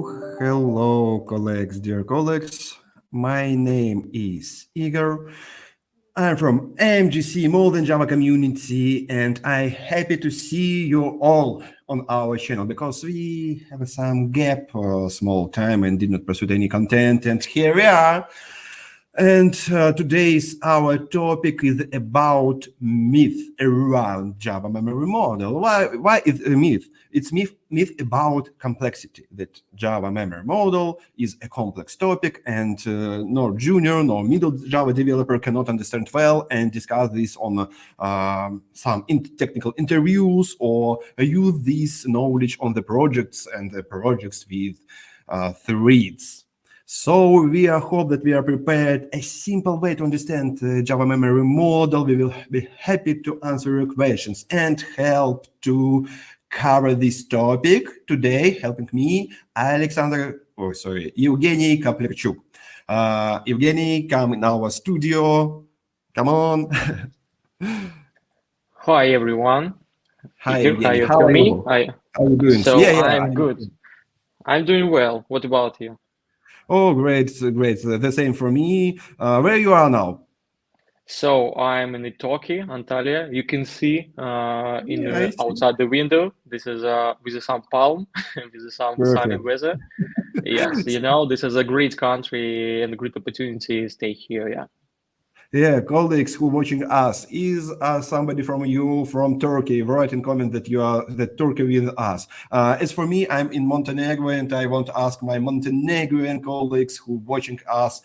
Hello, colleagues, dear colleagues. My name is Igor. I'm from MGC Modern Java community, and I'm happy to see you all on our channel because we have some gap, small time, and did not pursue any content. And here we are. And today's our topic is about myth around Java memory model. Why is a myth? It's myth about complexity, that Java memory model is a complex topic and nor junior nor middle Java developer cannot understand well and discuss this on some technical interviews or use this knowledge on the projects and the projects with threads. So we hope that we are prepared a simple way to understand Java memory model. We will be happy to answer your questions and help to cover this topic today. Helping me, Evgeny Kaplerchuk. Evgeny, come in our studio. Come on. Hi everyone. Hi, Evgeny. how are you? How are you doing? So I'm good. I'm doing well. What about you? Oh, great, great. The same for me. Where you are now? So I'm in Itoki, Antalya. You can see outside the window. This is with some palm, with some sunny weather. Yes, this is a great country and a great opportunity to stay here. Yeah. Yeah, colleagues who watching us, is somebody from you from Turkey? Write in comment that you are Turkey with us. As for me, I'm in Montenegro, and I want to ask my Montenegrin colleagues who watching us.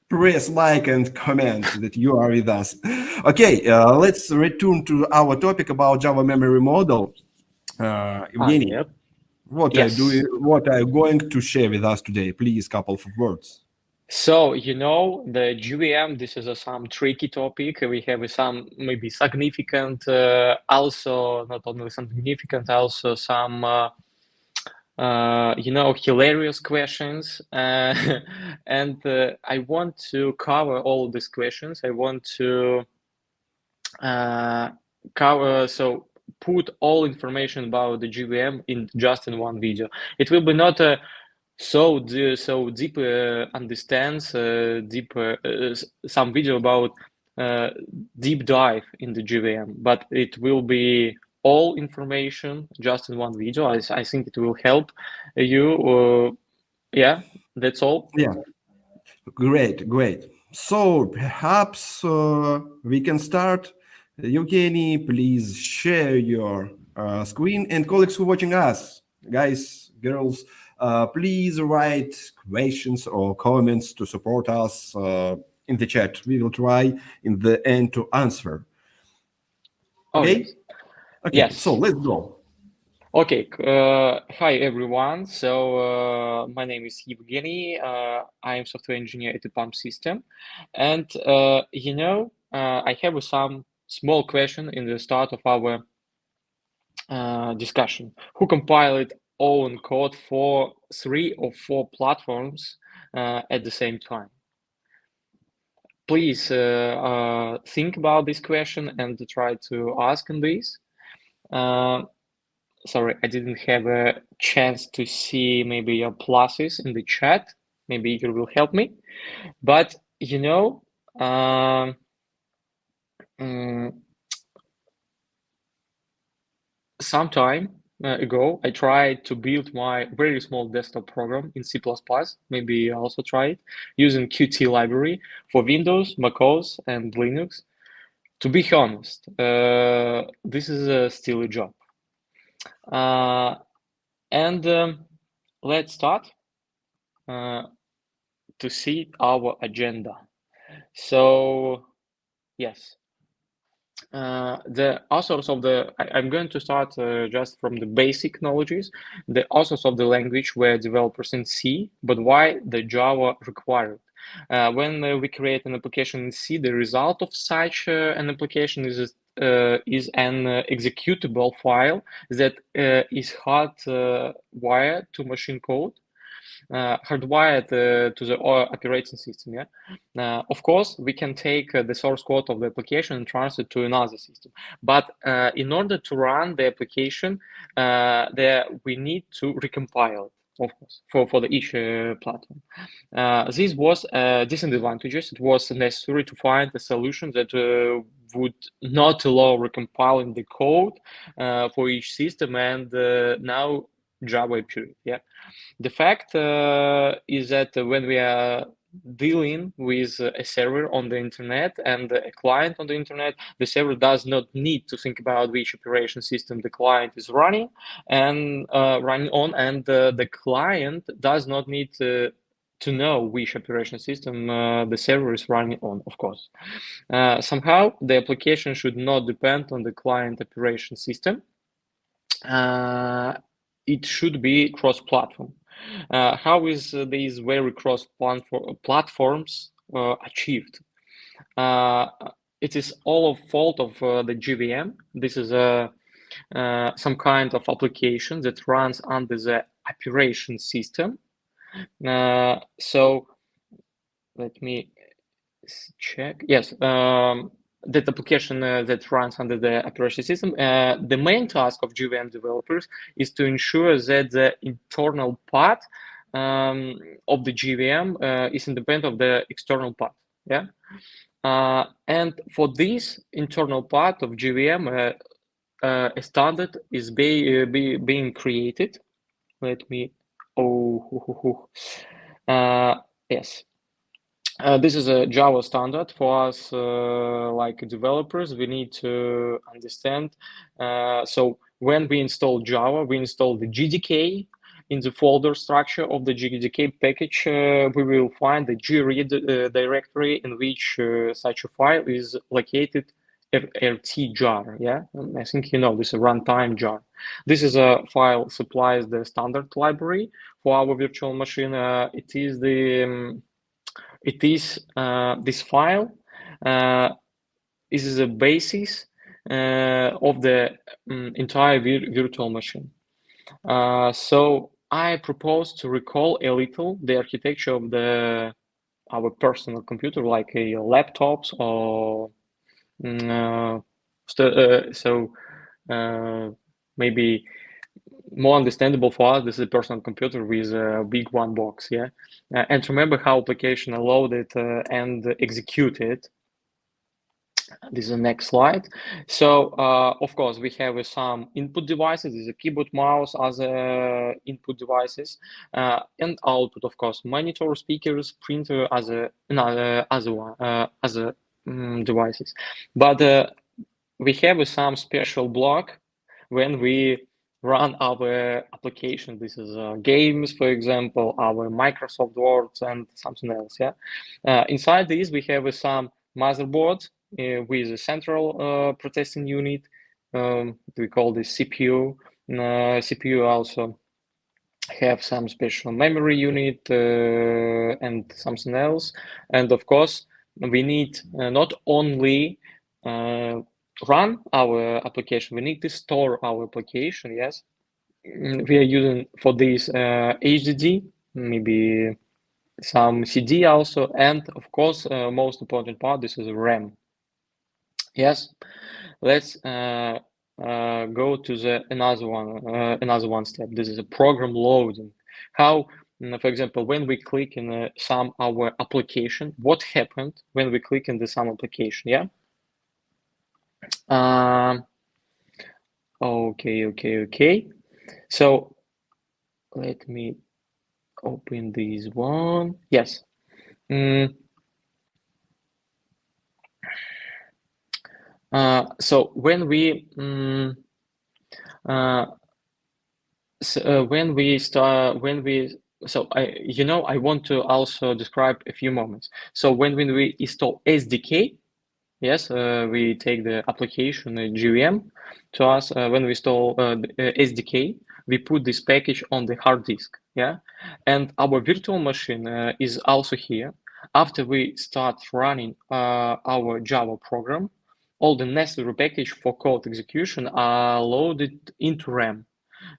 Press like and comment that you are with us. Okay, let's return to our topic about Java memory model. Evgeny, Yep. what are you going to share with us today? Please, couple of words. So, the JVM, this is some tricky topic. We have some maybe significant, also not only significant, also some, hilarious questions. And I want to cover all these questions. I want to put all information about the JVM in one video. It will be not so deep understands some video about deep dive in the JVM, but it will be all information just in one video. I think it will help you. Yeah, that's all. Yeah, great. So perhaps we can start. Evgeny, please share your screen, and colleagues who are watching us, guys, girls, please write questions or comments to support us in the chat. We will try in the end to answer. Okay? Yes. Okay, yes. So let's go. Okay, hi everyone. So my name is Evgeny. I am software engineer at the pump system, and I have some small question in the start of our discussion. Who compiled own code for 3 or 4 platforms at the same time? Please think about this question and try to ask on this. Sorry, I didn't have a chance to see maybe your pluses in the chat. Maybe you will help me. But some time ago, I tried to build my very small desktop program in C++. Maybe also try it using Qt library for Windows, macOS, and Linux. To be honest, this is still a job. Let's start to see our agenda. So, yes, the authors of I'm going to start just from the basic knowledges. The authors of the language were developers in C, but why the Java required? When we create an application in C, the result of such an application is an executable file that is hardwired to machine code, hardwired to the operating system. Yeah. Of course, we can take the source code of the application and transfer it to another system. But in order to run the application, we need to recompile it. of course, for the each platform. This was disadvantages. It was necessary to find a solution that would not allow recompiling the code for each system, and now Java appeared. Yeah, the fact is that when we are dealing with a server on the internet and a client on the internet, the server does not need to think about which operation system the client is running and running on, and the client does not need to know which operation system the server is running on, of course. Somehow, the application should not depend on the client operation system. It should be cross-platform. How is these very cross-platforms achieved? It is all of fault of the JVM. This is some kind of application that runs under the operation system. So let me check. Yes, that application that runs under the operation system. The main task of JVM developers is to ensure that the internal part of the JVM is independent of the external part. Yeah, and for this internal part of JVM, a standard is being created. Let me. Yes. This is a Java standard for us, like developers. We need to understand. So when we install Java, we install the JDK. In the folder structure of the JDK package, we will find the gread directory in which such a file is located. RT jar, yeah, I think you know this is a runtime jar. This is a file supplies the standard library for our virtual machine. It is this file is the basis of the entire virtual machine. So I propose to recall a little the architecture of our personal computer, like laptops or maybe more understandable for us. This is a personal computer with a big one box, yeah. And remember how application are loaded and executed. This is the next slide. So of course we have some input devices. This is a keyboard, mouse, other input devices, and output, of course, monitor, speakers, printer, other devices. But we have some special block when we run our application. This is games, for example, our Microsoft Word and something else. Yeah. Inside these we have some motherboard with a central processing unit. We call this CPU. CPU also have some special memory unit and something else. And of course, we need not only run our application, we need to store our application. Yes, we are using for this HDD, maybe some CD also, and of course, most important part, this is RAM. Yes, let's go to the another one step. This is a program loading. How, for example, when we click in some our application, what happened when we click in the some application? Yeah. Okay. So let me open this one. Yes. So when we I want to also describe a few moments. So when we install SDK, yes, we take the application JVM to us. When we install the SDK, we put this package on the hard disk. Yeah, and our virtual machine is also here. After we start running our Java program, all the necessary package for code execution are loaded into RAM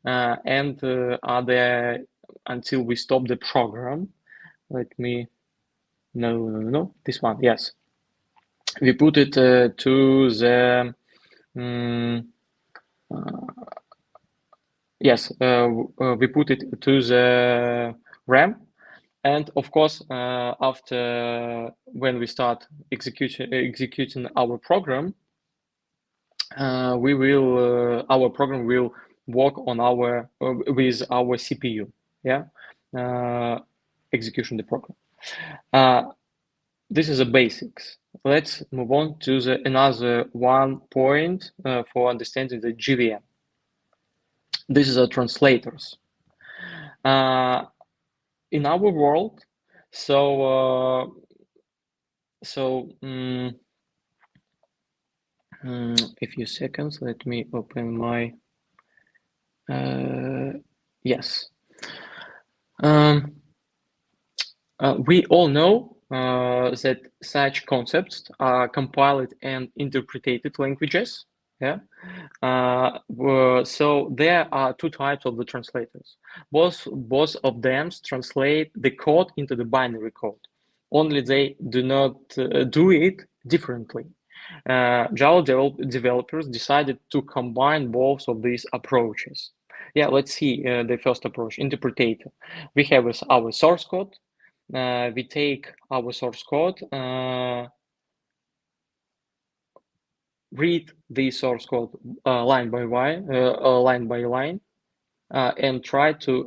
and are there until we stop the program. Let me, no, this one, yes. We put it to the, Yes, we put it to the RAM, and of course, after when we start executing our program, our program will work on our with our CPU. Yeah, execution the program. This is the basics. Let's move on to another one point for understanding the JVM. This is a translators. In our world, a few seconds, let me open my, yes. We all know that such concepts are compiled and interpreted languages. Yeah. So there are two types of the translators. Both of them translate the code into the binary code. Only they do not do it differently. Java developers decided to combine both of these approaches. Yeah, let's see the first approach, interpreter. We have our source code. We take our source code, read the source code line by line, and try to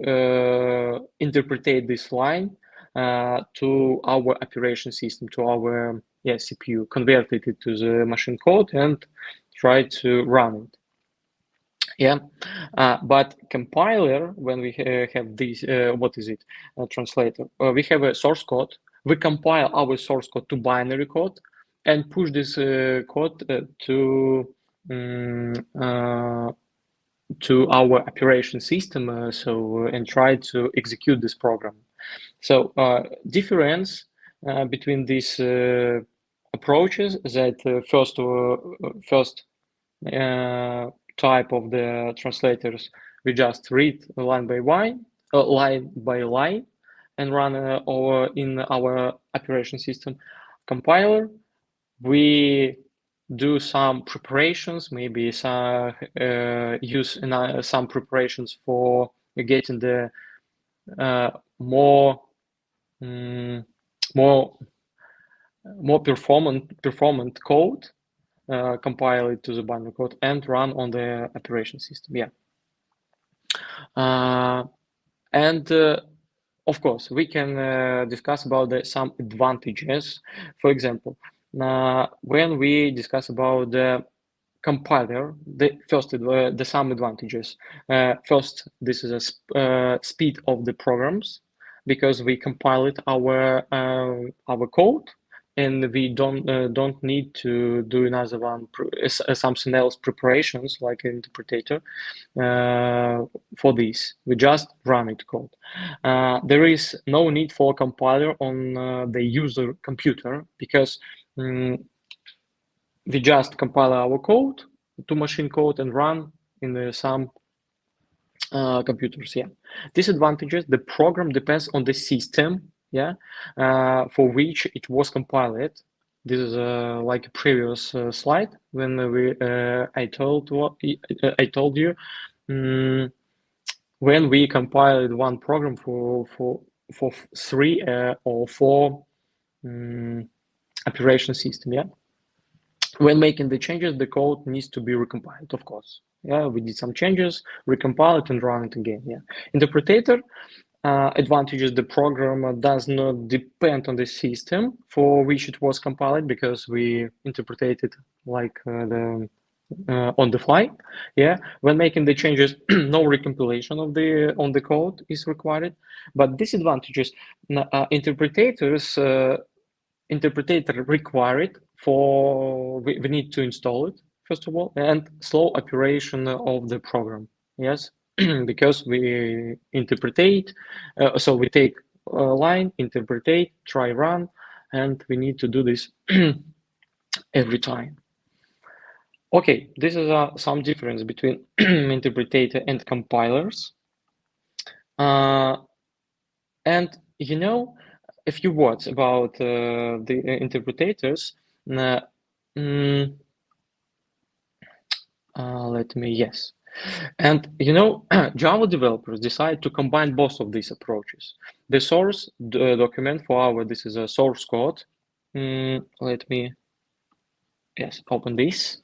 interpret this line to our operation system, to our CPU, convert it to the machine code and try to run it. Yeah, but compiler, when we have this, what is it? Translator. We have a source code. We compile our source code to binary code and push this code to our operation system. And try to execute this program. So difference between these approaches that first type of the translators, we just read line by line, and run in our operation system. Compiler, we do some preparations, maybe some use some preparations for getting the more performant code, compile it to the binary code and run on the operation system. Yeah. And of course, we can discuss about some advantages. For example, when we discuss about the compiler, the some advantages. First, this is a speed of the programs, because we compile it our code, and we don't need to do another one something else preparations like an interpreter for this. We just run it code. There is no need for a compiler on the user computer, because we just compile our code to machine code and run in some computers. Yeah. Disadvantages: the program depends on the system. Yeah, for which it was compiled. This is like a previous slide when I told you when we compiled one program for 3 or 4 operation system. Yeah. When making the changes, the code needs to be recompiled, of course. Yeah, we did some changes, recompile it and run it again. Yeah. Interpreter advantages: the program does not depend on the system for which it was compiled, because we interpreted it like on the fly. Yeah. When making the changes, no recompilation of the code is required. But disadvantages: interpreter required for we need to install it first of all, and slow operation of the program. Yes, because we interpretate, so we take a line, interpretate, try run, and we need to do this every time. Okay, this is some difference between interpreter and compilers. And you know, a few words about the interpreters. Let me, yes. And Java developers decide to combine both of these approaches. The source document for this is a source code. Let me, open this.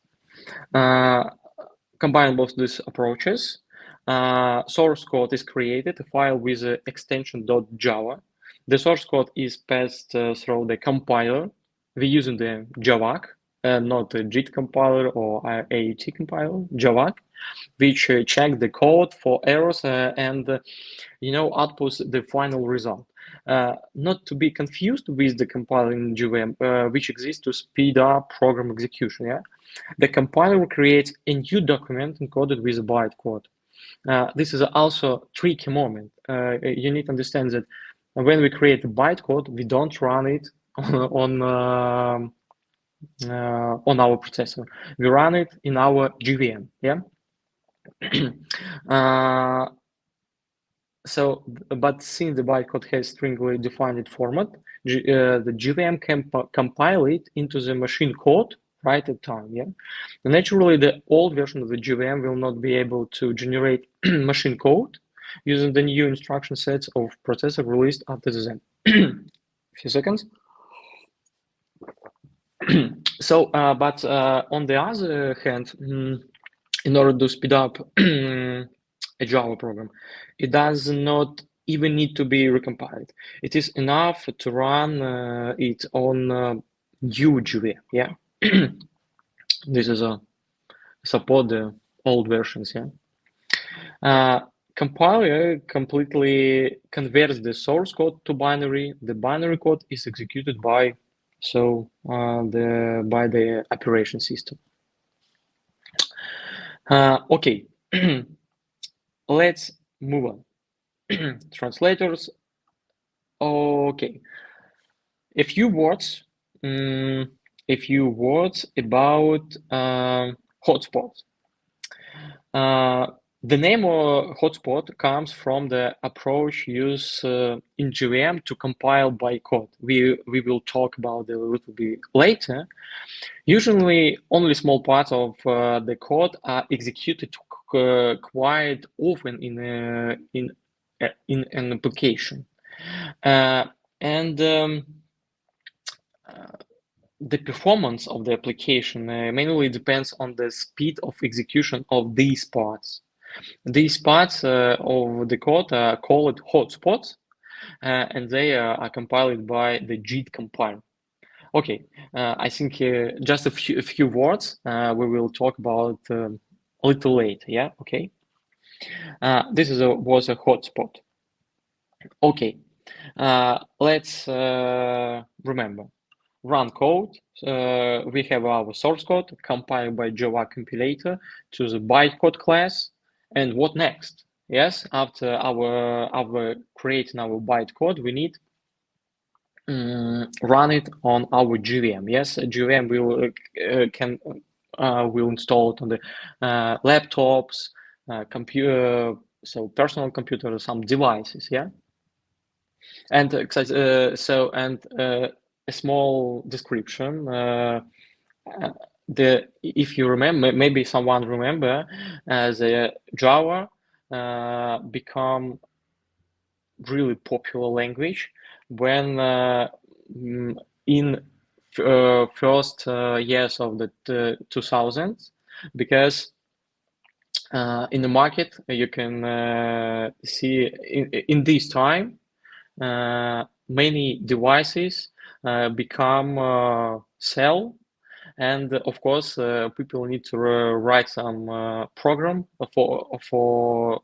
Combine both these approaches. Source code is created, a file with extension .java. The source code is passed through the compiler. We're using the JavaC, not the JIT compiler or AUT compiler, JavaC, which check the code for errors and outputs the final result. Not to be confused with the compiler in JVM, which exists to speed up program execution. Yeah, the compiler creates a new document encoded with bytecode. This is also tricky moment. You need to understand that when we create a bytecode, we don't run it on our processor. We run it in our JVM. Yeah. But since the bytecode has stringly defined format, the JVM can compile it into the machine code right at time. Yeah. Naturally, the old version of the JVM will not be able to generate machine code using the new instruction sets of processor released after the Zen. Few seconds. But on the other hand, in order to speed up a Java program, it does not even need to be recompiled. It is enough to run it on new JVM. Yeah, this is a support the old versions. Yeah, compiler completely converts the source code to binary. The binary code is executed by the operation system. Okay, let's move on. Translators. Okay, a few words about hotspots. The name of hotspot comes from the approach used in JVM to compile bytecode. We will talk about it a little bit later. Usually, only small parts of the code are executed quite often in an application, the performance of the application mainly depends on the speed of execution of these parts. These parts of the code are called hotspots, and they are compiled by the JIT compiler. Okay, I think just a few words we will talk about a little later. Yeah, okay. This was a hotspot. Okay, let's remember. Run code. We have our source code compiled by Java compilator to the bytecode class. And what next? Yes, after our creating our bytecode, we need run it on our JVM. Yes, JVM will install it on the laptops, computer, so personal computer, some devices. Yeah, and a small description. If you remember, maybe someone remember, the Java become really popular language when in first years of the 2000s, because in the market you can see in this time many devices become sell, and of course people need to write some program for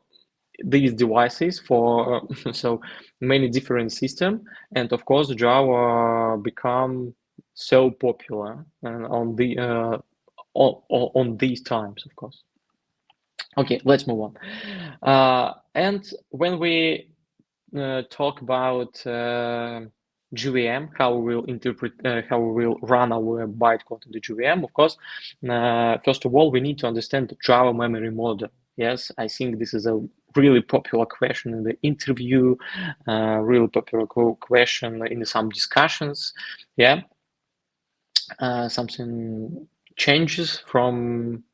these devices for so many different systems, and of course Java become so popular on these times, of course. Okay, let's move on. And when we talk about JVM, how we will interpret, how we will run our bytecode in the JVM, of course, first of all, we need to understand the Java memory model. Yes, I think this is a really popular question in the interview, really popular question in some discussions. Yeah, something changes from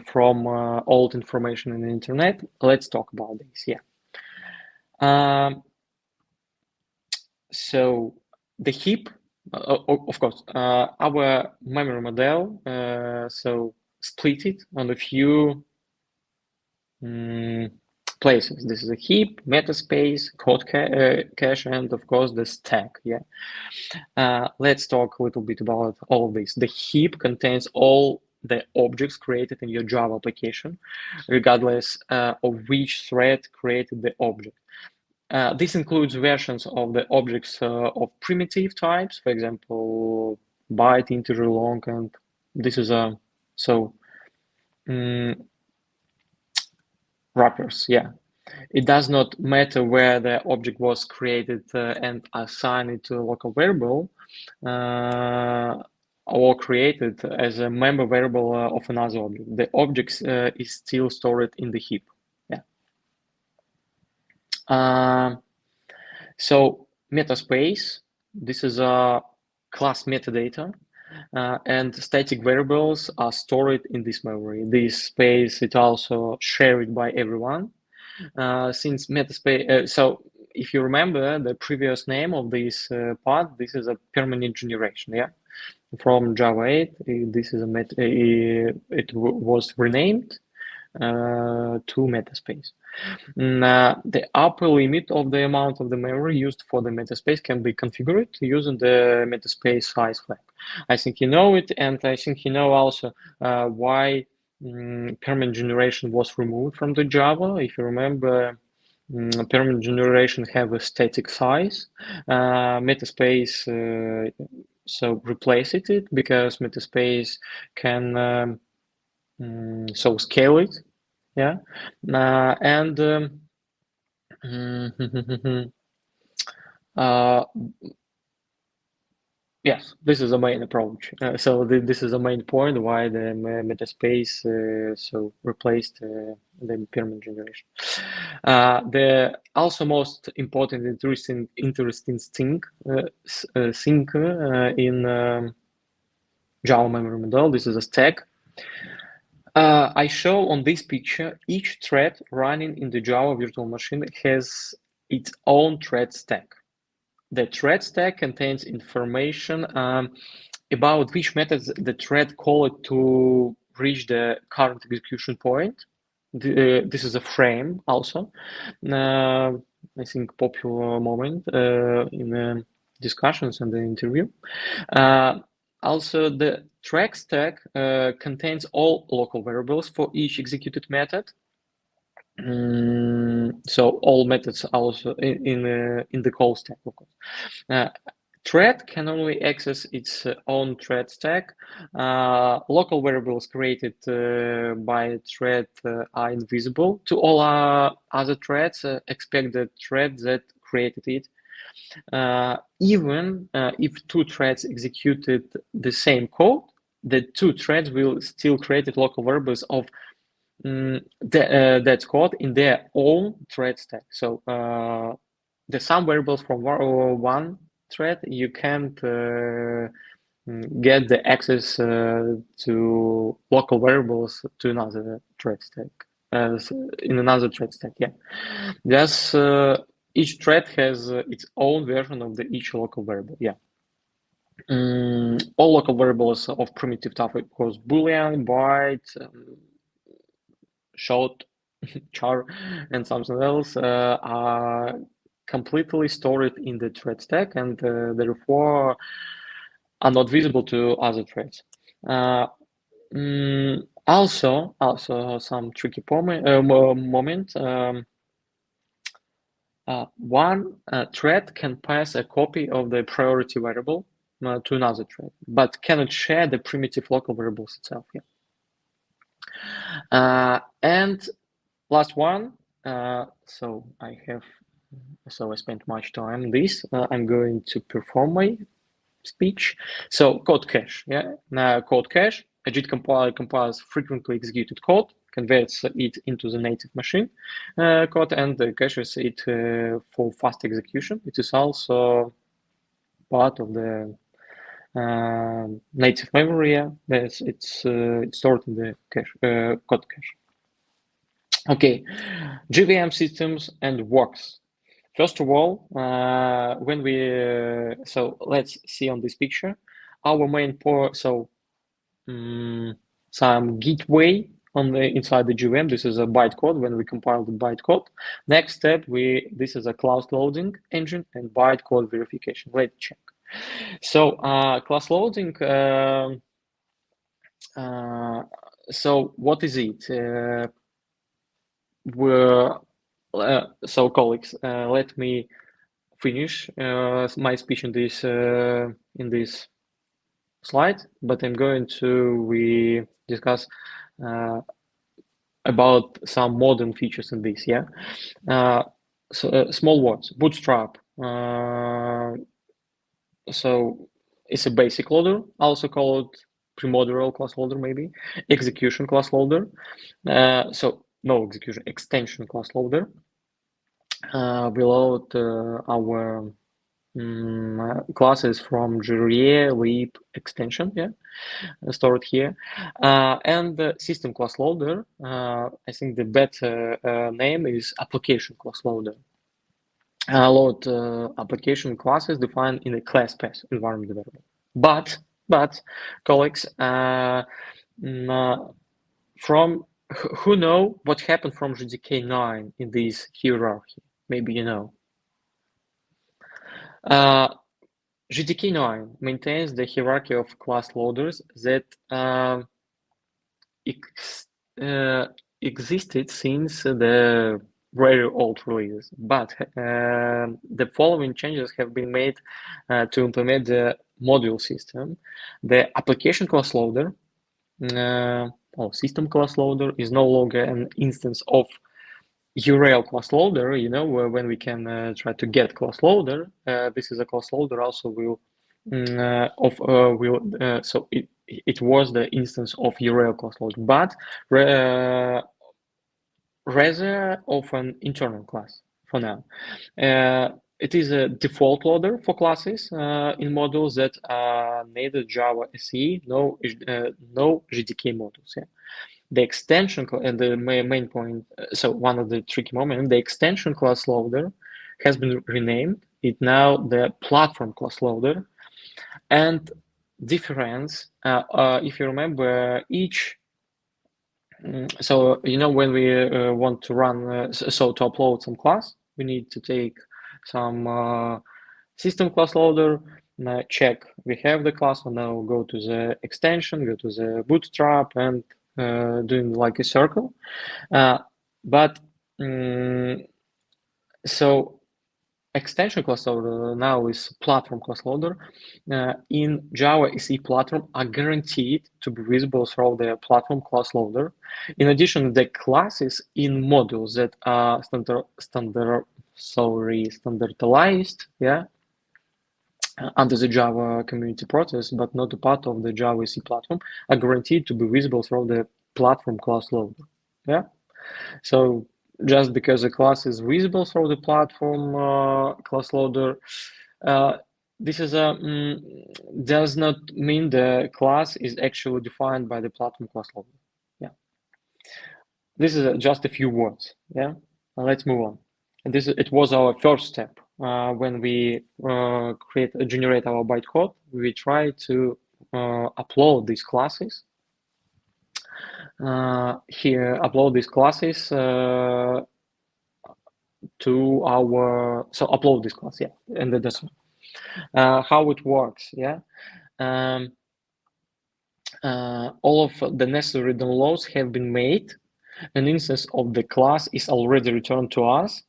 from old information in the internet. Let's talk about this. Yeah. So the heap, of course, our memory model, so split it on a few places. This is a heap, metaspace, code cache, and of course the stack. Yeah. Let's talk a little bit about all of this. The heap contains all the objects created in your Java application, regardless of which thread created the object. This includes versions of the objects of primitive types, for example, byte, integer, long, and this is a wrappers. Yeah, it does not matter where the object was created and assign it to a local variable or created as a member variable of another object. The object is still stored in the heap. Yeah. So metaspace, this is a class metadata, and static variables are stored in this memory. This space is also shared by everyone. Since metaspace, so if you remember the previous name of this part, this is a permanent generation. Yeah, from Java 8, this is it was renamed to metaspace. The upper limit of the amount of the memory used for the metaspace can be configured using the metaspace size flag. I think you know it, and I think you know also why permanent generation was removed from the Java. If you remember, permanent generation have a static size. Metaspace so replaced it because metaspace can so scale it. Yeah, and yes, this is the main approach. So this is the main point why the metaspace so replaced the permanent generation. The also most important interesting thing in Java memory model. This is a stack. I show on this picture each thread running in the Java virtual machine has its own thread stack. The thread stack contains information about which methods the thread called to reach the current execution point. This is a frame also. I think popular moment in discussions and the interview. Also, the track stack contains all local variables for each executed method. So all methods also in the call stack, of course. Thread can only access its own thread stack. Local variables created by a thread are invisible to all other threads, except the thread that created it. Even if two threads executed the same code, the two threads will still create local variables of that code in their own thread stack. So the sum variables from one thread, you can't get the access to local variables to another thread stack, in another thread stack. Yeah, just each thread has its own version of each local variable. Yeah. All local variables of primitive type, of course, Boolean, byte, short, char, and something else are completely stored in the thread stack and therefore are not visible to other threads. Also some tricky moment. One thread can pass a copy of the priority variable to another thread, but cannot share the primitive local variables itself. Yeah. And last one. So I spent much time on this. I'm going to perform my speech. So code cache. Yeah. Now code cache. A JIT compiler compiles frequently executed code, converts it into the native machine code, and caches it for fast execution. It is also part of the native memory. Yeah, it's stored in the cache, code cache. Okay, JVM systems and works. First of all, when we so let's see on this picture, our main port. So some gateway on the inside the JVM. This is a bytecode when we compile the bytecode. Next step, this is a class loading engine and bytecode verification. Let's check. So class loading. So what is it? So colleagues, let me finish my speech in this slide, but I'm going to discuss about some modern features in this. Yeah, so small words. Bootstrap. So it's a basic loader, also called premodular class loader, maybe execution class loader. So no execution, extension class loader. We load our classes from JVM lib extension, yeah, stored here, and the system class loader. I think the better name is application class loader. Load application classes defined in a class path environment variable. But colleagues, from who know what happened from JDK 9 in this hierarchy? Maybe you know. JDK 9 maintains the hierarchy of class loaders that existed since the very old releases, but the following changes have been made to implement the module system. The application class loader or system class loader is no longer an instance of URL class loader. You know, when we can try to get class loader, this is a class loader also will so it was the instance of URL class loader, but rather of an internal class for now. It is a default loader for classes in modules that are neither Java SE, no JDK modules. Yeah. The extension and the main point, so one of the tricky moments, the extension class loader has been renamed. It's now the platform class loader. And difference, if you remember, each so you know when we want to run so to upload some class, we need to take some system class loader, check we have the class, and now go to the extension, go to the bootstrap, and doing like a circle. But so extension class loader now is platform class loader. In Java SE platform are guaranteed to be visible through the platform class loader. In addition, the classes in modules that are standardized, yeah, under the Java community process, but not a part of the Java SE platform, are guaranteed to be visible through the platform class loader. Yeah, so just because a class is visible through the platform class loader, this is does not mean the class is actually defined by the platform class loader. Yeah, this is just a few words. Yeah, let's move on. And it was our first step when we generate our bytecode. We try to upload these classes. Here, upload these classes to our, so upload this class, yeah, and that's how it works, yeah. All of the necessary downloads have been made. An instance of the class is already returned to us,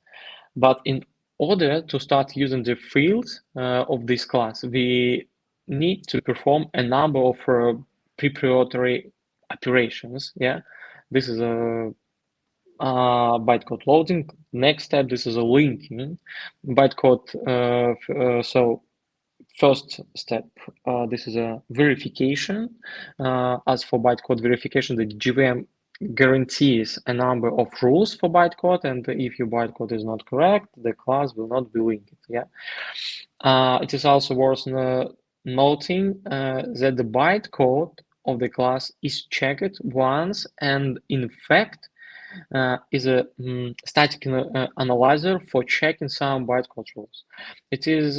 but in order to start using the fields of this class, we need to perform a number of preparatory operations, yeah. This is a bytecode loading. Next step, this is a linking bytecode. So first step, this is a verification. As for bytecode verification, the JVM guarantees a number of rules for bytecode, and if your bytecode is not correct, the class will not be linked. Yeah. It is also worth noting that the bytecode of the class is checked once, and in fact is a static analyzer for checking some bytecode rules. It is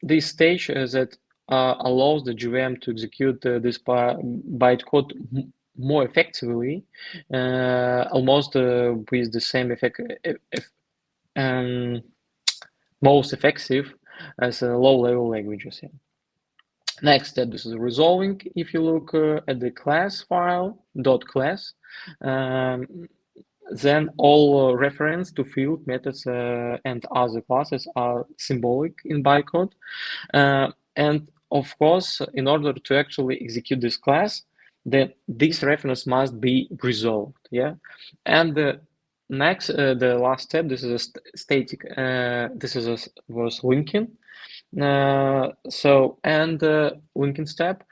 this stage that allows the JVM to execute this bytecode more effectively, almost with the same effect, most effective as low-level languages. Yeah. Next step, this is resolving. If you look at the class file, .class, then all reference to field methods and other classes are symbolic in bytecode. And of course, in order to actually execute this class, then this reference must be resolved. Yeah, and the next, the last step, this is a static. This is was linking. Linking step.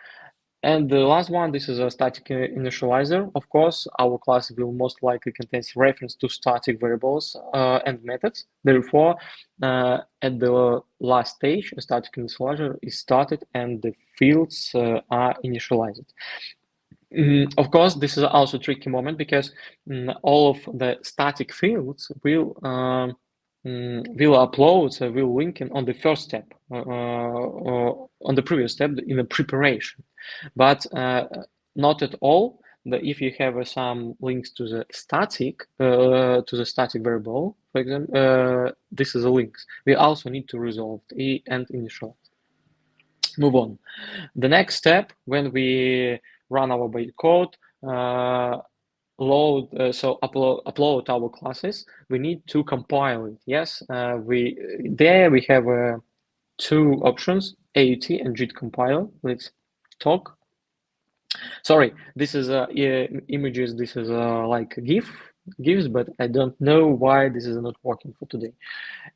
And the last one, this is a static initializer. Of course, our class will most likely contain reference to static variables and methods. Therefore, at the last stage, a static initializer is started and the fields are initialized. Of course, this is also a tricky moment because all of the static fields will upload, will link in on the first step, on the previous step in the preparation, but not at all. If you have some links to the static variable, for example, this is a link. We also need to resolve and initialize. Move on. The next step, when we run our bytecode, upload our classes, we need to compile it. Yes, we have two options, AUT and JIT compiler. Let's talk. Sorry, this is images. This is like GIFs, but I don't know why this is not working for today.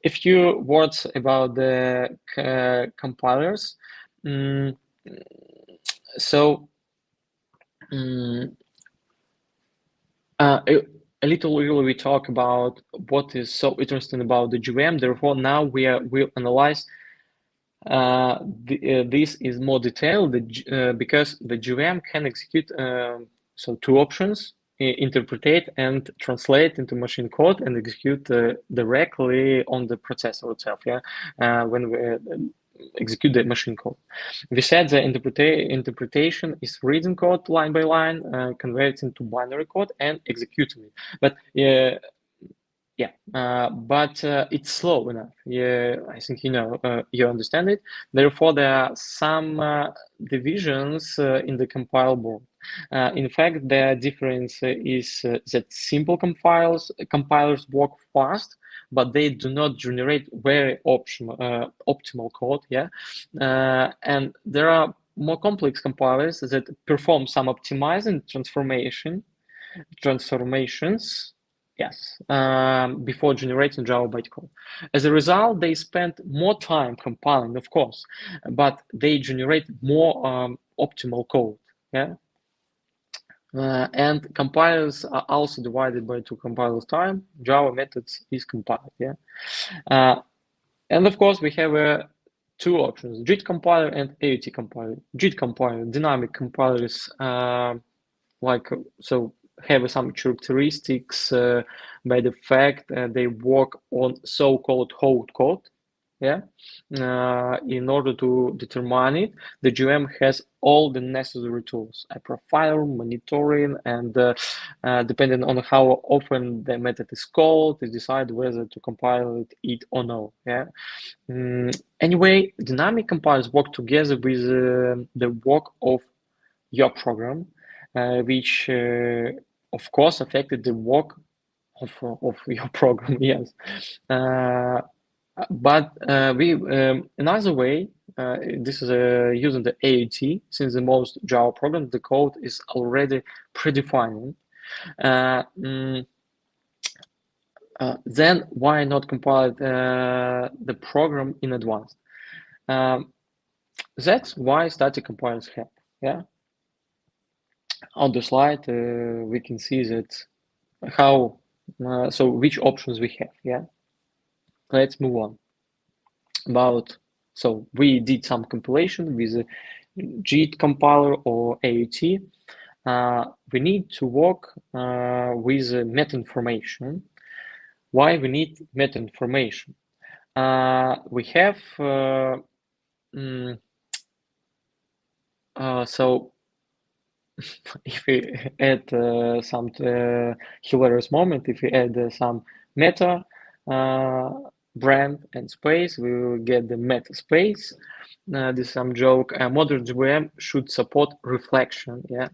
A few words about the compilers. A little earlier we talk about what is so interesting about the JVM. Therefore, now we'll analyze this is more detailed because the JVM can execute so two options: interpret and translate into machine code and execute directly on the processor itself. Yeah, when we execute the machine code. We said the interpretation is reading code line by line, converting to binary code and executing it. But it's slow enough. Yeah, I think you understand it. Therefore, there are some divisions in the compile board. In fact, the difference is that simple compilers work fast, but they do not generate very optimal code. Yeah, and there are more complex compilers that perform some optimizing transformations. Yes, before generating Java bytecode. As a result, they spend more time compiling, of course, but they generate more optimal code. Yeah. And compilers are also divided by two compilers time. Java methods is compiled. Yeah. And of course, we have two options: JIT compiler and AUT compiler. JIT compiler, dynamic compilers, have some characteristics by the fact they work on so-called hot code. Yeah, in order to determine it, the JVM has all the necessary tools: a profiler, monitoring, and depending on how often the method is called, to decide whether to compile it or no. Yeah. Anyway, dynamic compilers work together with the work of your program, which of course affected the work of your program. Yes, but another way, this is using the AUT. Since the most Java programs, the code is already predefined. Then why not compile the program in advance? That's why static compilers help. Yeah. On the slide, we can see that how which options we have. Yeah. Let's move on. About So we did some compilation with a JIT compiler or AUT. We need to work with meta information. Why we need meta information? We have so if we add some hilarious moment, if we add some meta brand and space, we will get the meta space. This is some joke. Modern JVM should support reflection. Yeah,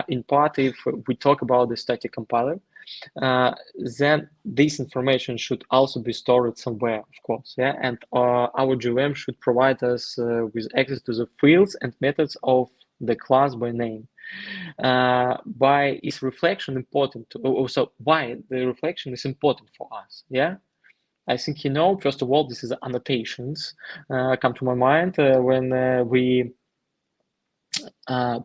in part, if we talk about the static compiler, then this information should also be stored somewhere, of course. Yeah, and our JVM should provide us with access to the fields and methods of the class by name. Why is reflection important? So why the reflection is important for us? Yeah, I think first of all, this is annotations come to my mind when we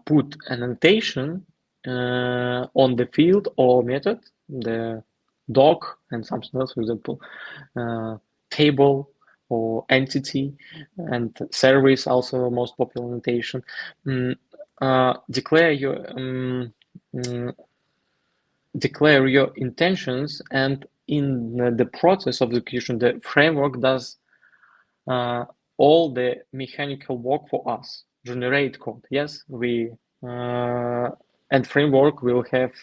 put an annotation on the field or method, the doc and something else, for example, table or entity, and service also most popular annotation. Declare your intentions, and in the process of execution, the framework does all the mechanical work for us, generate code. Yes, we and framework will have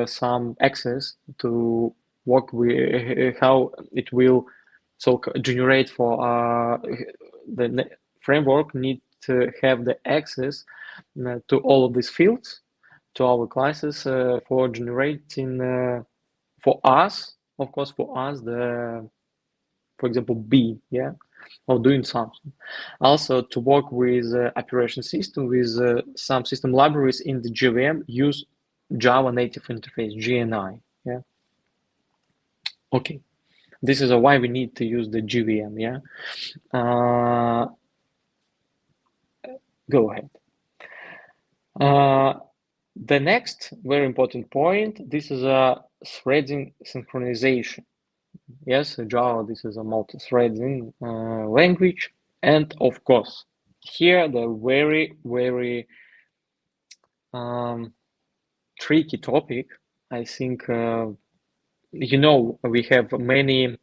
some access to work with how it will generate for the framework need to have the access to all of these fields, to our classes for generating for us, of course, for example, B, yeah, or doing something. Also, to work with operation system, with some system libraries in the JVM, use Java native interface, JNI, yeah. Okay, this is why we need to use the JVM, yeah. Go ahead. The next very important point, this is a threading synchronization. Yes, Java, this is a multi-threading language. And of course, here the very, very tricky topic, I think, we have many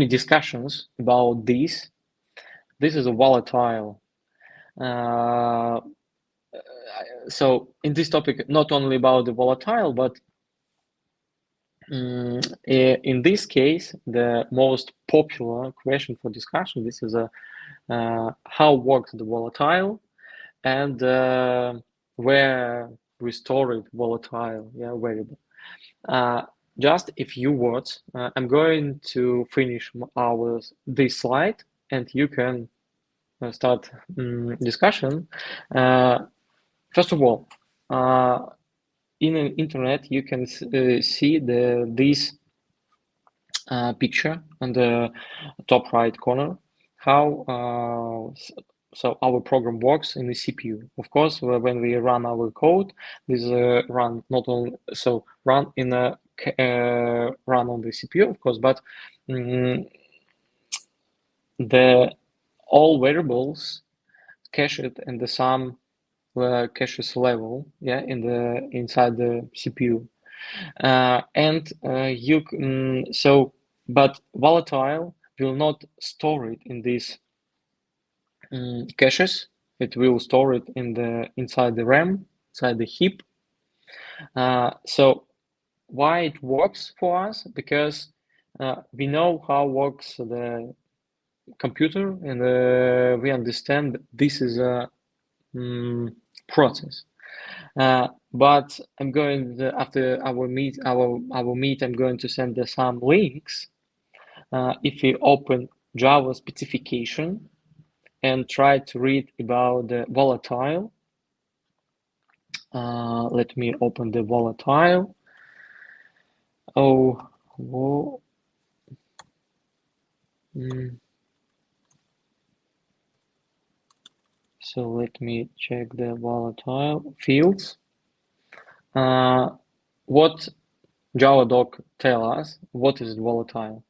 discussions about this. This is a volatile. So in this topic, not only about the volatile, but in this case, the most popular question for discussion, this is how works the volatile and where we store it volatile variable. Just a few words. I'm going to finish this slide, and you can start discussion. First of all, in the internet, you can see this picture on the top right corner, how so our program works in the CPU. Of course, when we run our code, this run not only run in a run on the CPU, of course, but the all variables cached in the some caches level, inside the CPU, and but volatile will not store it in these caches. It will store it inside the RAM, inside the heap. So why it works for us? Because we know how works the computer, and we understand this is a process. But I'm going after our meet, I'm going to send some links. If we open Java specification and try to read about the volatile, let me open the volatile. Oh, whoa. So let me check the volatile fields. What Java doc tell us? What is volatile?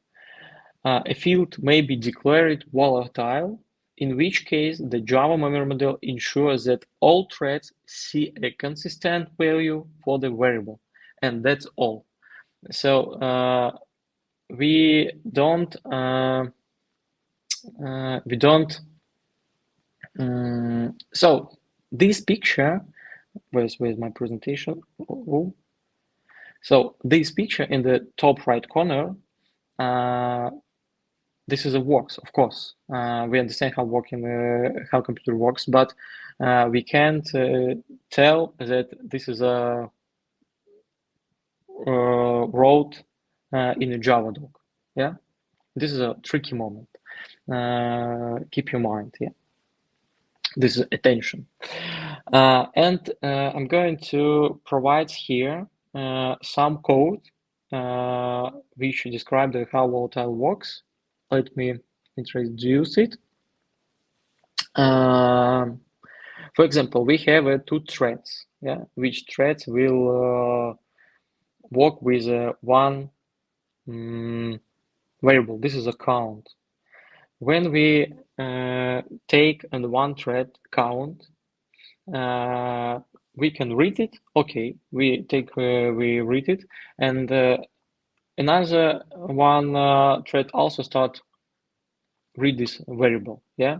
A field may be declared volatile, in which case the Java memory model ensures that all threads see a consistent value for the variable, and that's all. So we don't so this picture, where's my presentation? Oh. So this picture in the top right corner, this is a works, of course. We understand how how computer works, but we can't tell that this is a wrote in a Java doc. Yeah, this is a tricky moment. Keep your mind. Yeah, this is attention. And I'm going to provide here some code which describe how volatile works. Let me introduce it. For example, we have two threads, yeah, which threads will work with one variable. This is a count. When we take on one thread count, we can read it. Okay, we read it, and another one thread also start read this variable. Yeah.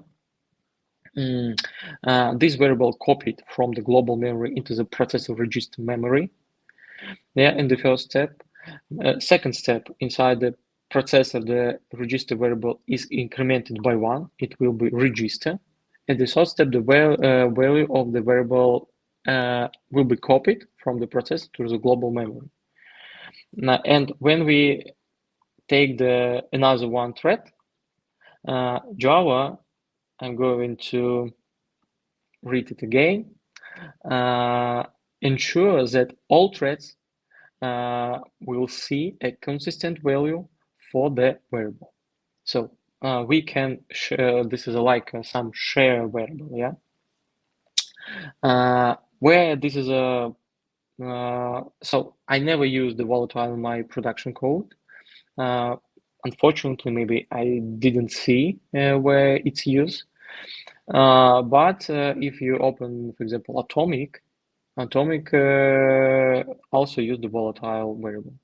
This variable copied from the global memory into the processor register memory. Yeah, in the first step. Second step, inside the processor, the register variable is incremented by 1. It will be register. And the third step, the value of the variable will be copied from the processor to the global memory. Now, and when we take another one thread, Java, I'm going to read it again, ensure that all threads will see a consistent value for the variable. So we can share, this is like some share variable, yeah? Where this is a, so I never use the volatile in my production code. Unfortunately, maybe I didn't see where it's used. But if you open, for example, Atomic also use the volatile variable.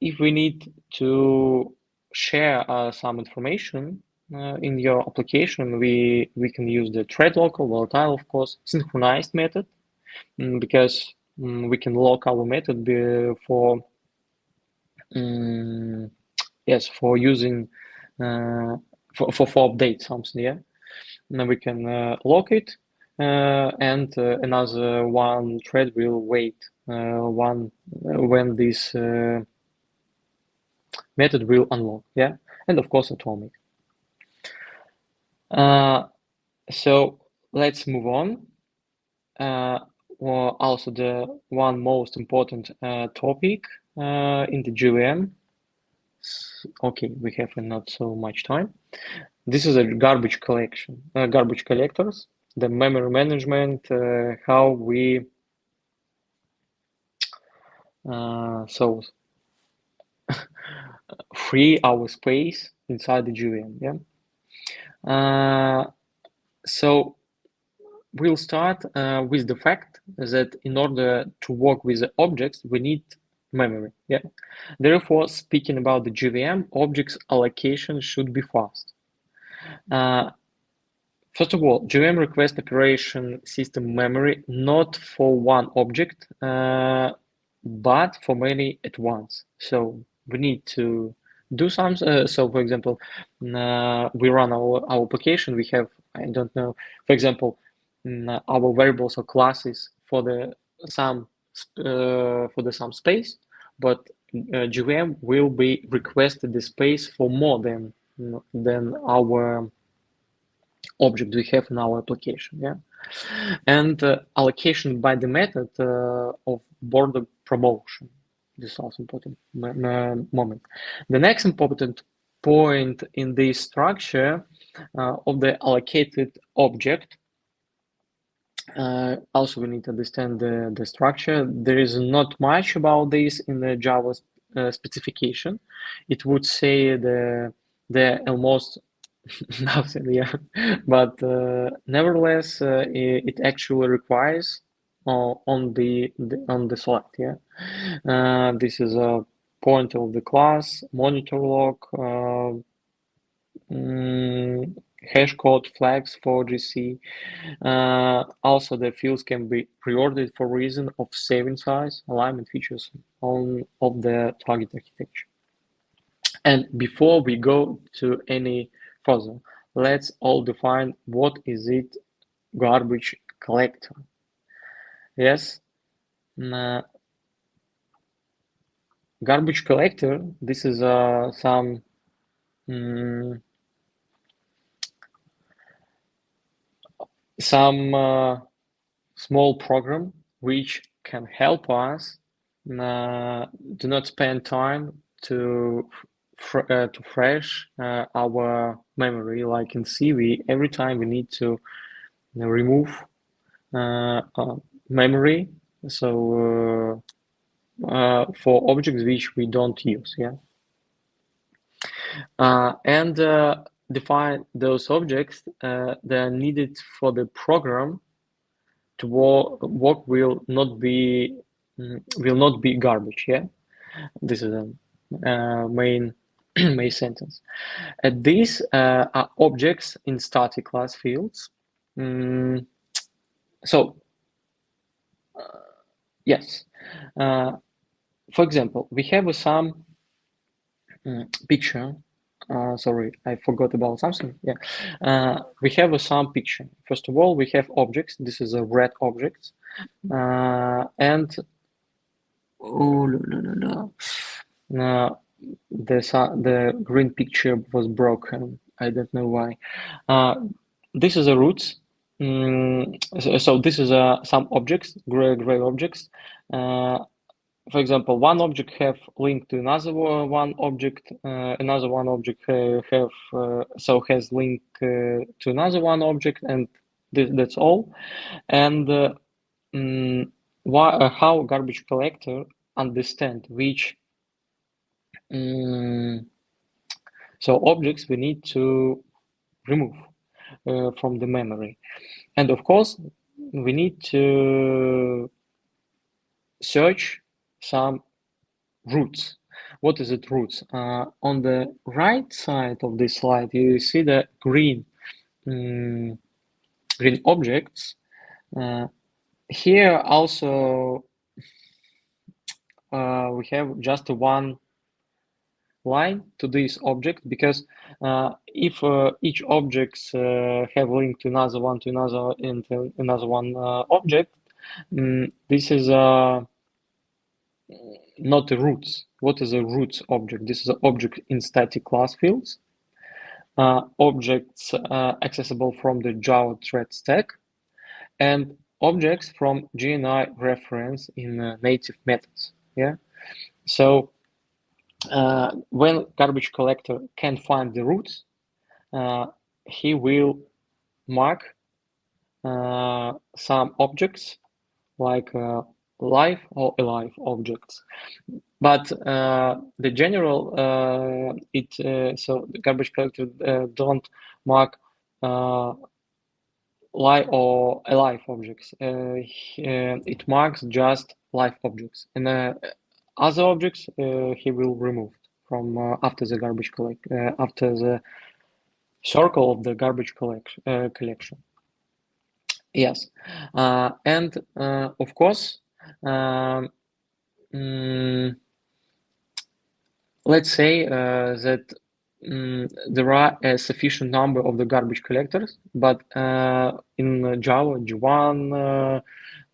If we need to share some information in your application, we can use the thread local, volatile, of course, synchronized method, because we can lock our method for yes, for using for update something, yeah. Now we can lock it, and another one thread will wait when this method will unlock, yeah, and of course Atomic. So let's move on. Well, also the one most important topic in the JVM. Okay, we have not so much time. This is a garbage collection, garbage collectors, the memory management, how we so free our space inside the JVM. Yeah. So we'll start with the fact that in order to work with the objects, we need memory. Yeah. Therefore, speaking about the JVM, objects allocation should be fast. First of all, JVM requests operation system memory not for one object, but for many at once. So we need to do some. So, for example, we run our application. We have, I don't know, for example, our variables or classes for the sum space, but JVM will be requested the space for more than our object we have in our application, yeah, and allocation by the method of border promotion. This is also important moment. The next important point in this structure of the allocated object. Also, we need to understand the structure. There is not much about this in the Java specification, it would say the almost nothing, yeah. But nevertheless, it actually requires on the slide, yeah. This is a point of the class, monitor log, hash code flags for GC. Also, the fields can be preordered for reason of saving size, alignment features of the target architecture. And before we go to any further, let's all define what is it garbage collector. Yes, garbage collector. This is some small program which can help us do not spend time to fresh our memory. Like in C, every time we need to remove memory, so for objects which we don't use, yeah, and define those objects that are needed for the program to work will not be garbage. Yeah, this is a main main sentence. And these are objects in static class fields. So yes, for example, we have some picture. Sorry, I forgot about something. Yeah, we have some picture. First of all, we have objects. This is a red object, and oh no, the green picture was broken. I don't know why. This is a root. So this is some objects, gray objects. For example, one object have link to another one object, another one object has link to another one object, and that's all. And how garbage collector understand which so objects we need to remove from the memory, and of course we need to search some roots. What is it, roots? On the right side of this slide, you see the green green objects. Here also we have just one line to this object, because if each objects have link to another one object, this is not a roots. What is a roots object? This is an object in static class fields. Objects accessible from the Java thread stack, and objects from GNI reference in native methods. Yeah. So when garbage collector can find the roots, he will mark some objects like live or alive objects. But the general so the garbage collector don't mark live or alive objects. It marks just live objects, and other objects he will remove from after the garbage after the circle of the garbage collection. Yes, and of course, let's say that there are a sufficient number of the garbage collectors, but in Java, G1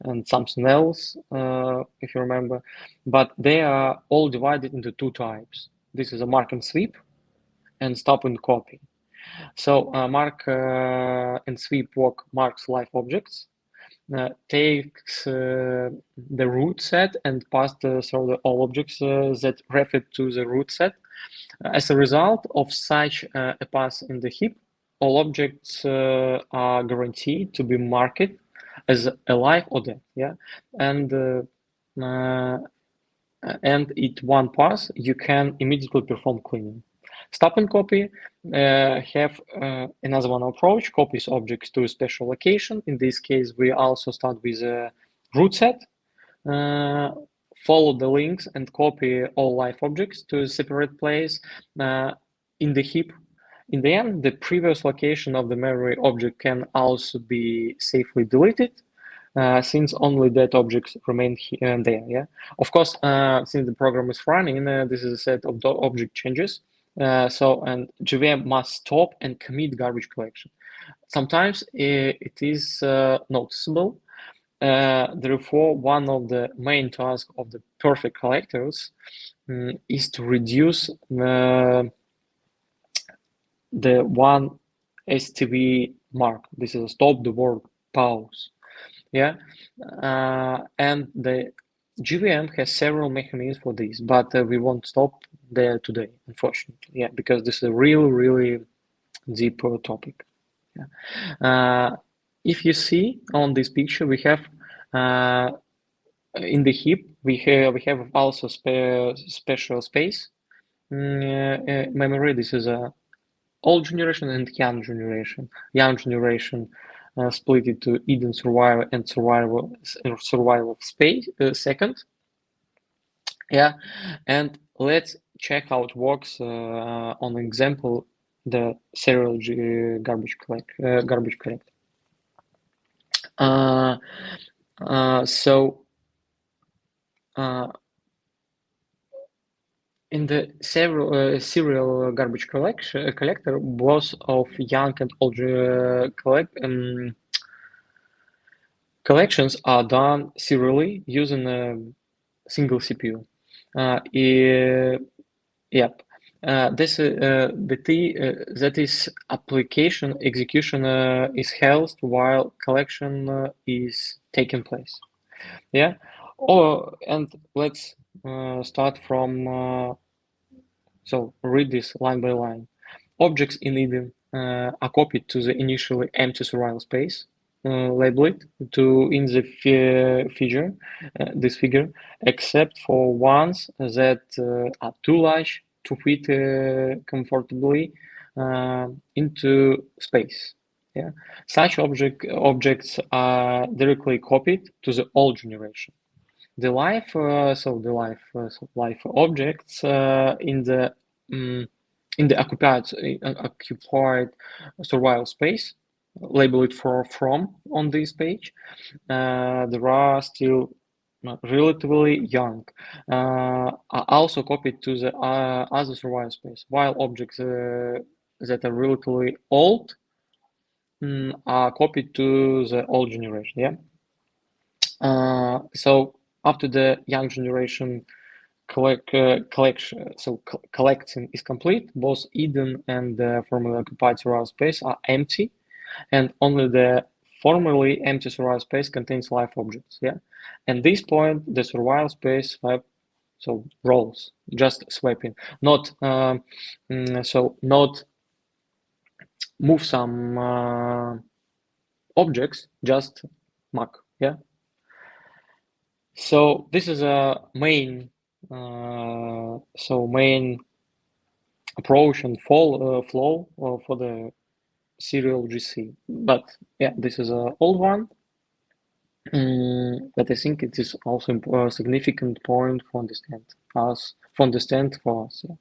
and something else, if you remember, but they are all divided into two types. This is a mark and sweep and stop and copy. So mark and sweep work marks live objects, takes the root set and pass through all objects that refer to the root set. As a result of such a pass in the heap, all objects are guaranteed to be marked as alive or dead. Yeah, and and it one pass, you can immediately perform cleaning. Stop and copy have another one approach, copies objects to a special location. In this case, we also start with a root set, follow the links and copy all live objects to a separate place in the heap. In the end, the previous location of the memory object can also be safely deleted, since only that objects remain there. Yeah, of course, since the program is running, this is a set of object changes. And JVM must stop and commit garbage collection. Sometimes it is noticeable. Therefore, one of the main tasks of the perfect collectors is to reduce the one STV mark. This is a stop the word pause. Yeah, and the JVM has several mechanisms for this, but we won't stop there today, unfortunately. Yeah, because this is a really deep topic. Yeah. If you see on this picture, we have in the heap we have also special space memory. This is a old generation and young generation. Young generation split into hidden survival and survival space second. Yeah, and let's check how it works on example the serial garbage collector. So in the serial garbage collector, both of young and old collections are done serially using a single CPU. Yep. That is application execution is held while collection is taking place. Yeah. And let's start from so read this line by line. Objects in Eden are copied to the initially empty survival space, labeled to in the figure, this figure, except for ones that are too large to fit comfortably into space. Yeah, such objects are directly copied to the old generation. The life objects in the occupied survival space, labeled from on this page, there are still relatively young, are also copied to the other survival space, while objects that are relatively old are copied to the old generation. Yeah. So after the young generation collection is complete, both Eden and the formerly occupied survival space are empty, and only the formerly empty survival space contains live objects. Yeah, at this point the survival space rolls, just swiping, not not move some objects, just mark. Yeah. So this is a main main approach and flow for the serial GC. But yeah, this is an old one. But I think it is also a significant point for understand for us. Yeah.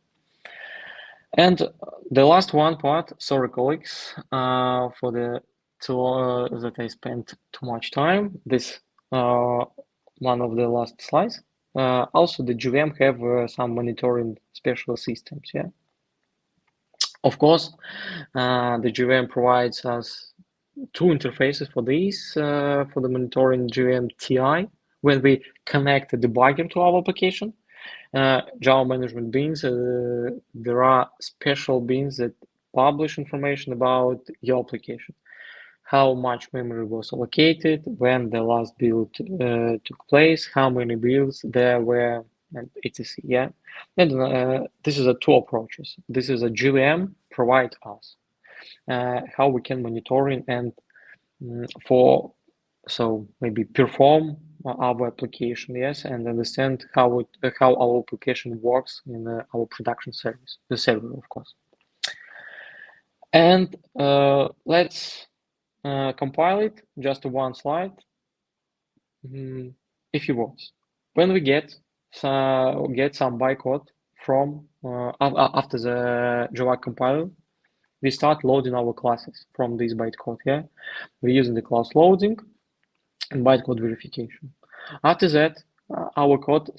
And the last one part, sorry colleagues, for the that I spent too much time. This one of the last slides. Also, the JVM have some monitoring special systems. Yeah, of course, the JVM provides us two interfaces for these for the monitoring JVM TI. When we connect the debugger to our application, Java management beans, there are special beans that publish information about your application. How much memory was allocated, when the last build took place, how many builds there were, and etc. Yeah, and this is a two approaches. This is a JVM provide us how we can monitoring and maybe perform our application, yes, and understand how our application works in our production service, the server, of course. And let's compile it, just one slide. A few words. When we get some bytecode from after the Java compiler, we start loading our classes from this bytecode. Yeah, we're using the class loading and bytecode verification. After that, our code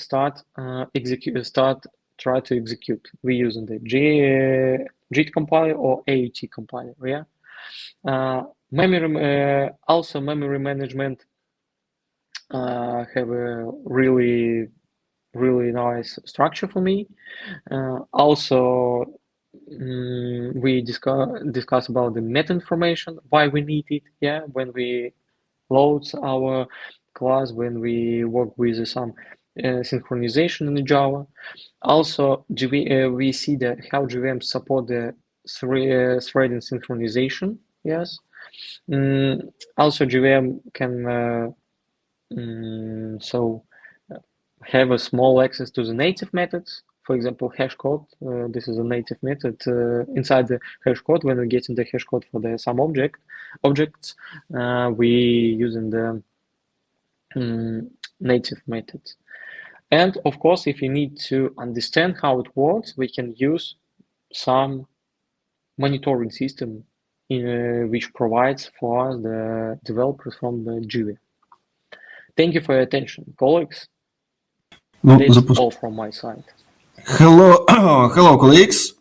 try to execute. We're using the JIT compiler or AAT compiler. Yeah. Also memory management have a really nice structure for me. Also, we discuss about the meta information, why we need it. Yeah, when we load our class, when we work with some synchronization in Java. Also, we see that how JVM support the threading synchronization. Yes. Also, JVM can have a small access to the native methods. For example, hash code. This is a native method inside the hash code. When we get in the hash code for the some objects, we using the native methods. And of course, if you need to understand how it works, we can use some monitoring system which provides for us the developers from the JVM. Thank you for your attention, colleagues. That's all from my side. Hello, hello, colleagues.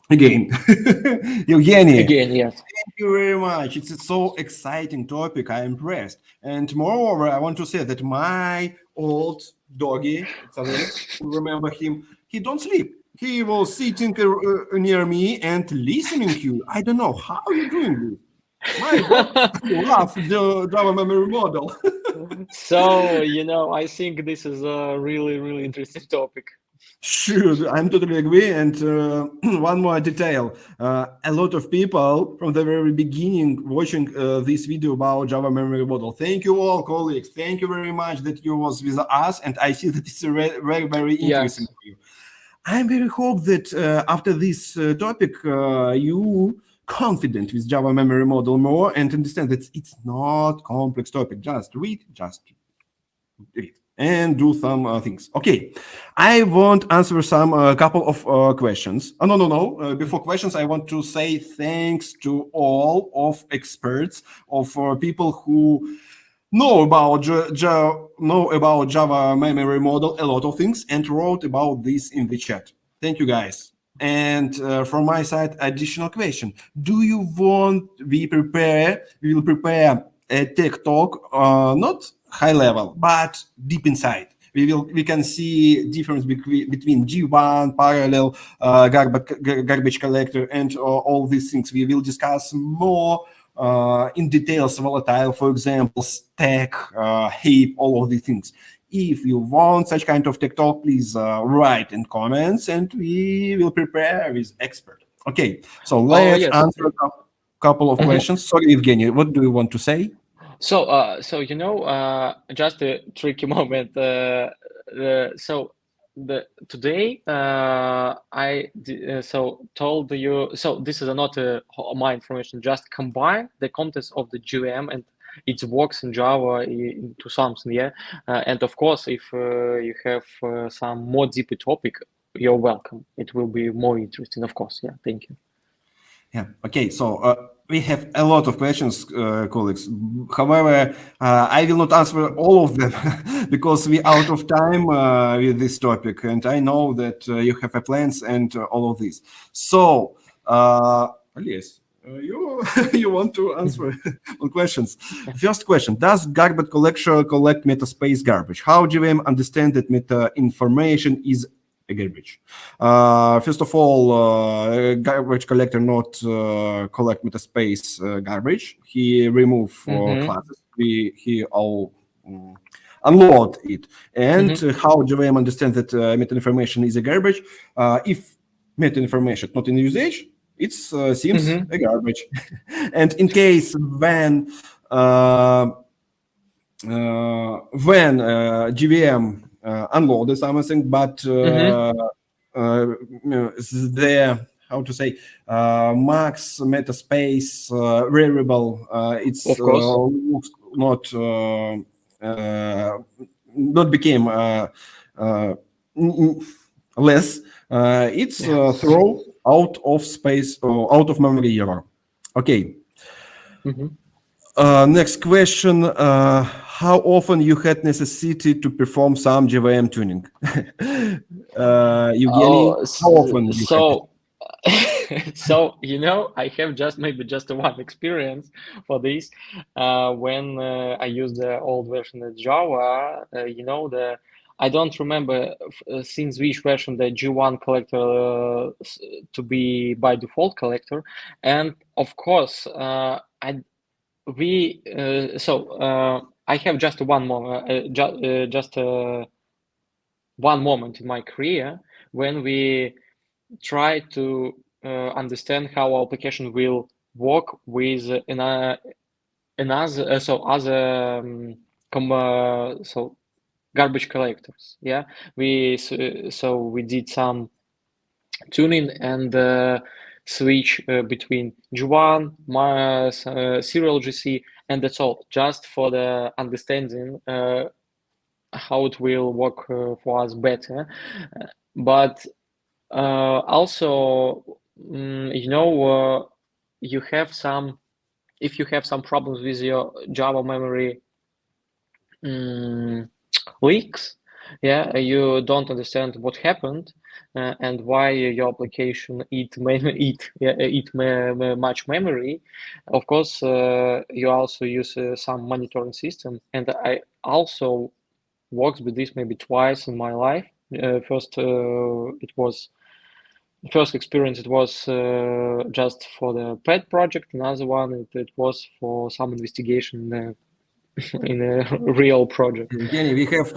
Again, Evgeny. Again, yes. Thank you very much. It's a so exciting topic. I'm impressed. And moreover, I want to say that my old doggy, remember him, he don't sleep. He was sitting near me and listening to you. I don't know how you're doing this. My God, you love the Java memory model. So, I think this is a really interesting topic. Sure, I'm totally agree. And one more detail. A lot of people from the very beginning watching this video about Java memory model. Thank you all, colleagues. Thank you very much that you was with us. And I see that it's very interesting for you. I'm very hope that after this topic, you confident with Java memory model more and understand that it's not complex topic. Just read and do some things. Okay, I want answer some couple of questions. No. Before questions, I want to say thanks to all of experts, of people who know about Java memory model, a lot of things, and wrote about this in the chat. Thank you, guys. And from my side, additional question: do you want we will prepare a tech talk, not high level, but deep inside? We can see difference between G1, parallel, garbage collector, and all these things. We will discuss more in details, volatile, for example, stack, heap, all of these things. If you want such kind of tech talk, please write in comments, and we will prepare with expert. Okay, so let's answer a couple of questions. Sorry, Evgeny, what do you want to say? So just a tricky moment. Today I told you. So this is not my information. Just combine the contents of the JVM and it works in Java into something. Yeah, and of course, if you have some more deeper topic, you're welcome. It will be more interesting, of course. Yeah, thank you. Yeah. Okay. So we have a lot of questions, colleagues. However, I will not answer all of them because we out of time with this topic, and I know that you have plans and all of this. So, yes, you want to answer on questions. First question: does garbage collection collect meta space garbage? How JVM understand that meta information is a garbage? First of all, garbage collector not collect metaspace garbage. He remove classes. He all unload it. And how JVM understands that meta information is a garbage? If meta information not in usage, it seems a garbage. And in case when when JVM unloaded something, but the how to say max metaspace variable it's Of course. looks not became less. It's Yeah. throw out of space or out of memory error. Okay. Next question. How often you had necessity to perform some JVM tuning? Evgeny, Oh, how often you had it? so so I have maybe just one experience for this. When I used the old version of Java, I don't remember since which version the G1 collector to be by default collector, and of course I have just one moment, just one moment in my career when we try to understand how our application will work with other garbage collectors. Yeah, we did some tuning and switch between G1, serial GC, and that's all, just for the understanding how it will work for us better. But also, you have some if you have some problems with your Java memory leaks, yeah, you don't understand what happened and why your application eat much memory. Of course, you also use some monitoring system, and I also worked with this maybe twice in my life. First experience, it was just for the pet project. Another one, it was for some investigation in a real project. Evgeny, we have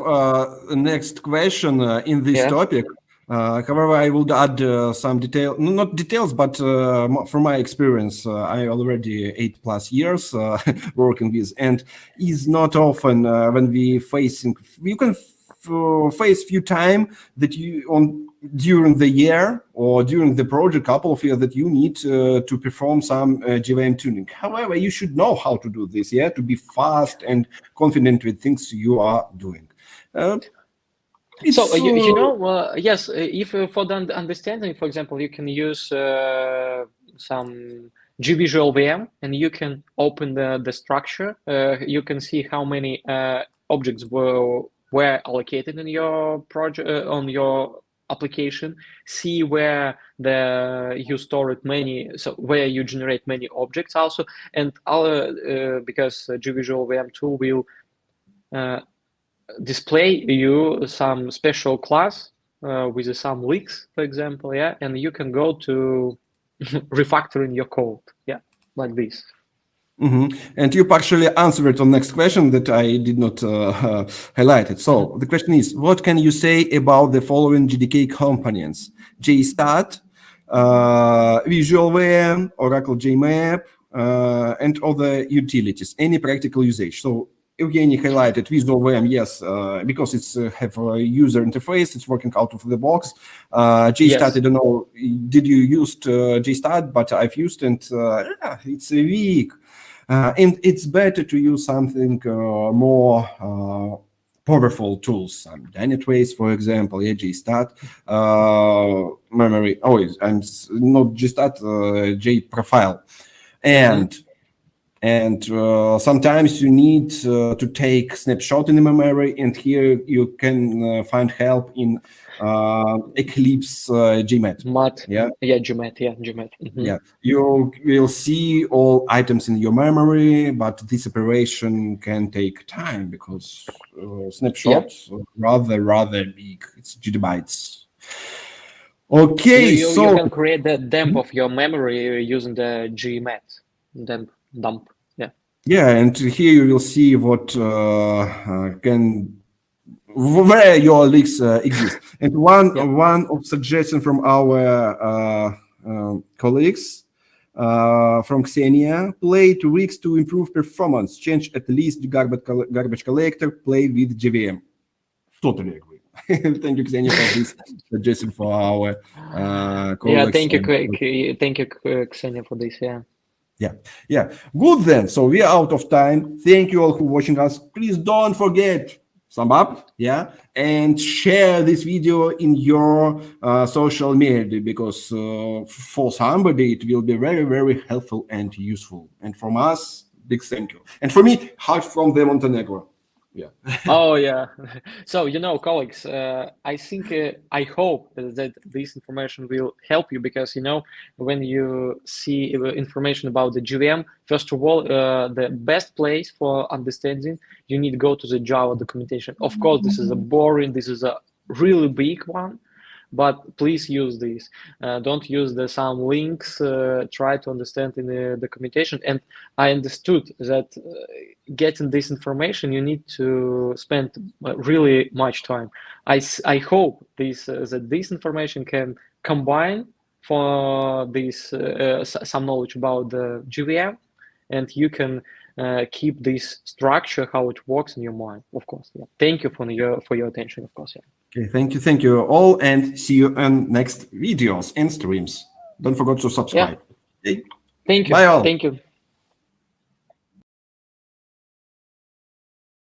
next question in this Yeah. topic. However, I will add some detail, not details, but from my experience, I already 8+ years working with, and is not often when we facing. You can face few time that during the year or during the project, couple of years, that you need to perform some JVM tuning. However, you should know how to do this, yeah, to be fast and confident with things you are doing. So yes, if for the understanding, for example, you can use some JVM, and you can open the structure. You can see how many objects were allocated in your project on your application. See where you stored many, so where you generate many objects also, and because JVM tool will display you some special class with some leaks, for example, yeah, and you can go to refactoring your code, yeah, like this. And you partially answered on next question that I did not highlight it. So the question is, what can you say about the following JDK components? JStat, Visual VM, Oracle JMap, and other utilities, any practical usage. So Evgeny highlighted Visual VM, yes, because it's have a user interface, it's working out of the box. JStat, Yes. I don't know, did you use JStat, but I've used it, it's weak. And it's better to use something more powerful tools. Dynatrace, for example, yeah, JStat, memory, I'm not JStat, JProfile. And sometimes you need to take snapshot in the memory, and here you can find help in Eclipse GMAT. GMAT. Yeah, you will see all items in your memory, but this operation can take time because snapshots rather big. It's gigabytes. Okay, you can create the dump of your memory using the GMAT dump. Yeah, and here you will see what where your leaks exist. And one of suggestion from our colleagues From Xenia, play to rigs to improve performance, change at least the garbage collector, play with JVM. Totally agree. Thank you, Xenia, for this suggestion for our colleagues. Thank you, Ksenia, for this. Yeah. Good then. So we are out of time. Thank you all who watching us. Please don't forget thumb up, and share this video in your social media, because for somebody it will be very, very helpful and useful. And from us, big thank you. And for me, hug from the Montenegro. Oh yeah. So, colleagues, I think, I hope that this information will help you, because, when you see information about the JVM, first of all, the best place for understanding, you need to go to the Java documentation. Of course, this is this is a really big one, but please use this. Don't use some links. Try to understand in the documentation. And I understood that getting this information, you need to spend really much time. I hope that this information can combine for this some knowledge about the JVM, and you can keep this structure, how it works in your mind. Of course, Thank you for your attention. Of course, Okay, thank you all, and see you on next videos and streams. Don't forget to subscribe. Okay. Thank you. Bye all. Thank you.